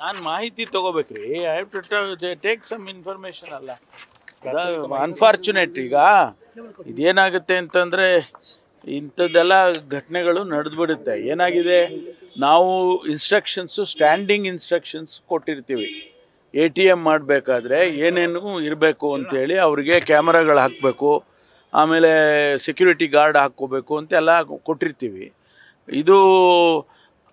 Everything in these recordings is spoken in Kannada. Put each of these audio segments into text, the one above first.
ನಾನು ಮಾಹಿತಿ ತಗೋಬೇಕ್ರಿ. I have to take some information ಅಲ್ಲ. ಅನ್ಫಾರ್ಚುನೇಟ್ ಈಗ ಇದೇನಾಗುತ್ತೆ ಅಂತಂದರೆ ಇಂಥದ್ದೆಲ್ಲ ಘಟನೆಗಳು ನಡೆದ್ಬಿಡುತ್ತೆ. ಏನಾಗಿದೆ, ನಾವು ಇನ್ಸ್ಟ್ರಕ್ಷನ್ಸು ಸ್ಟ್ಯಾಂಡಿಂಗ್ ಇನ್ಸ್ಟ್ರಕ್ಷನ್ಸ್ ಕೊಟ್ಟಿರ್ತೀವಿ. ATM ಮಾಡಬೇಕಾದ್ರೆ ಏನೇನು ಇರಬೇಕು ಅಂತೇಳಿ ಅವ್ರಿಗೆ ಕ್ಯಾಮ್ರಾಗಳು ಹಾಕಬೇಕು, ಆಮೇಲೆ ಸೆಕ್ಯೂರಿಟಿ ಗಾರ್ಡ್ ಹಾಕ್ಕೋಬೇಕು ಅಂತೆಲ್ಲ ಕೊಟ್ಟಿರ್ತೀವಿ. ಇದು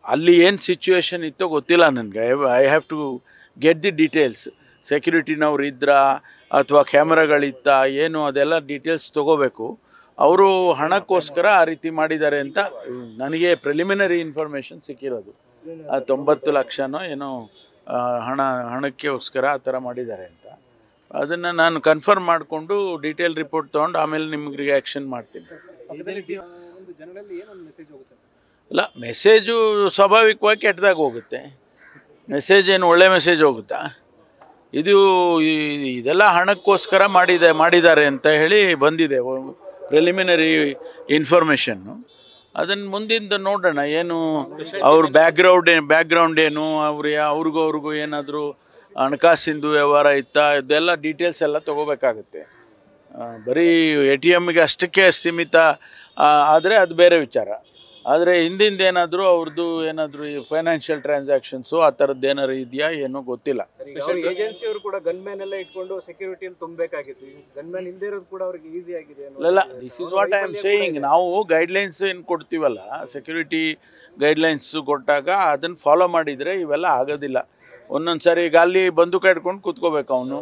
ಅಲ್ಲಿ ಏನು ಸಿಚುವೇಶನ್ ಇತ್ತೋ ಗೊತ್ತಿಲ್ಲ ನನಗೆ. I have to get the details. ಸೆಕ್ಯೂರಿಟಿನವ್ರು ಇದ್ರಾ ಅಥವಾ ಕ್ಯಾಮ್ರಾಗಳಿತ್ತ ಏನು, ಅದೆಲ್ಲ ಡೀಟೇಲ್ಸ್ ತೊಗೋಬೇಕು. ಅವರು ಹಣಕ್ಕೋಸ್ಕರ ಆ ರೀತಿ ಮಾಡಿದ್ದಾರೆ ಅಂತ ನನಗೆ ಪ್ರಿಲಿಮಿನರಿ ಇನ್ಫಾರ್ಮೇಷನ್ ಸಿಕ್ಕಿರೋದು. 90 ಲಕ್ಷನೋ ಏನೋ ಹಣಕ್ಕೋಸ್ಕರ ಆ ಥರ ಮಾಡಿದ್ದಾರೆ ಅಂತ. ಅದನ್ನು ನಾನು ಕನ್ಫರ್ಮ್ ಮಾಡಿಕೊಂಡು ಡೀಟೇಲ್ ರಿಪೋರ್ಟ್ ತೊಗೊಂಡು ಆಮೇಲೆ ನಿಮ್ಗೆ ರಿಯಾಕ್ಷನ್ ಮಾಡ್ತೀನಿ. ಅಲ್ಲ, ಮೆಸೇಜು ಸ್ವಾಭಾವಿಕವಾಗಿ ಕೆಟ್ಟದಾಗ ಹೋಗುತ್ತೆ. ಮೆಸೇಜ್ ಏನು ಒಳ್ಳೆ ಮೆಸೇಜ್ ಹೋಗುತ್ತಾ? ಇದೆಲ್ಲ ಹಣಕ್ಕೋಸ್ಕರ ಮಾಡಿದ್ದಾರೆ ಅಂತ ಹೇಳಿ ಬಂದಿದೆ ಪ್ರಿಲಿಮಿನರಿ ಇನ್ಫಾರ್ಮೇಷನ್ನು. ಅದನ್ನು ಮುಂದಿಂದ ನೋಡೋಣ. ಏನು ಅವ್ರ ಬ್ಯಾಕ್ಗ್ರೌಂಡ್ ಏನು, ಅವ್ರಿಗೂ ಏನಾದರೂ ಹಣಕಾಸಿಂದು ವ್ಯವಹಾರ ಇತ್ತಾ, ಇದೆಲ್ಲ ಡೀಟೇಲ್ಸ್ ಎಲ್ಲ ತೊಗೋಬೇಕಾಗುತ್ತೆ. ಬರೀ ATMಗೆ ಅಷ್ಟಕ್ಕೆ ಸೀಮಿತ ಆದರೆ ಅದು ಬೇರೆ ವಿಚಾರ. ಆದರೆ ಹಿಂದಿಂದ ಏನಾದರೂ ಅವ್ರದ್ದು ಏನಾದರೂ ಫೈನಾನ್ಷಿಯಲ್ ಟ್ರಾನ್ಸಾಕ್ಷನ್ಸು ಆ ಥರದ್ದು ಏನಾದ್ರು ಇದೆಯಾ ಏನೋ ಗೊತ್ತಿಲ್ಲ. ಏಜೆನ್ಸಿಯವರು ಕೂಡ ಗನ್ಮ್ಯಾನ್ ಎಲ್ಲ ಇಟ್ಕೊಂಡು ಸೆಕ್ಯೂರಿಟಿಯಲ್ಲಿ ತುಂಬಬೇಕಾಗಿತ್ತು. ಗನ್ಮ್ಯಾನ್ ಇಲ್ಲದೆ ಇರೋದು ಕೂಡ ಅವ್ರಿಗೆ ಈಸಿ ಆಗಿದೆ. ಅಲ್ಲ, this is what I am saying. ನಾವು ಗೈಡ್ಲೈನ್ಸ್ ಏನು ಕೊಡ್ತೀವಲ್ಲ, ಸೆಕ್ಯೂರಿಟಿ ಗೈಡ್ಲೈನ್ಸ್ ಕೊಟ್ಟಾಗ ಅದನ್ನು ಫಾಲೋ ಮಾಡಿದರೆ ಇವೆಲ್ಲ ಆಗೋದಿಲ್ಲ. ಒಂದೊಂದು ಸಾರಿ ಈಗ ಅಲ್ಲಿ ಬಂದೂಕ ಇಟ್ಕೊಂಡು ಕೂತ್ಕೋಬೇಕು ಅವನು,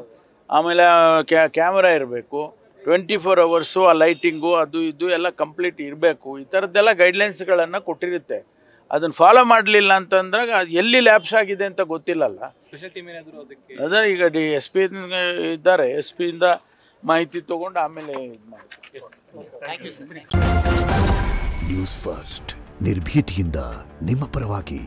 ಆಮೇಲೆ ಕ್ಯಾಮರಾ ಇರಬೇಕು, 24 hours ಆ ಲೈಟಿಂಗು ಅದು ಇದು ಎಲ್ಲ ಕಂಪ್ಲೀಟ್ ಇರಬೇಕು. ಈ ಥರದ್ದೆಲ್ಲ ಗೈಡ್ಲೈನ್ಸ್ಗಳನ್ನು ಕೊಟ್ಟಿರುತ್ತೆ. ಅದನ್ನು ಫಾಲೋ ಮಾಡಲಿಲ್ಲ ಅಂತಂದಾಗ ಎಲ್ಲಿ ಲ್ಯಾಪ್ಸ್ ಆಗಿದೆ ಅಂತ ಗೊತ್ತಿಲ್ಲಲ್ಲ. ಅದೇ ಈಗ SP ಇದ್ದಾರೆ, SP ಇಂದ ಮಾಹಿತಿ ತೊಗೊಂಡು ಆಮೇಲೆ ಇದು ಮಾಡಿ. ನ್ಯೂಸ್ ಫಸ್ಟ್ ನಿರ್ಭೀತಿಯಿಂದ ನಿಮ್ಮ ಪರವಾಗಿ.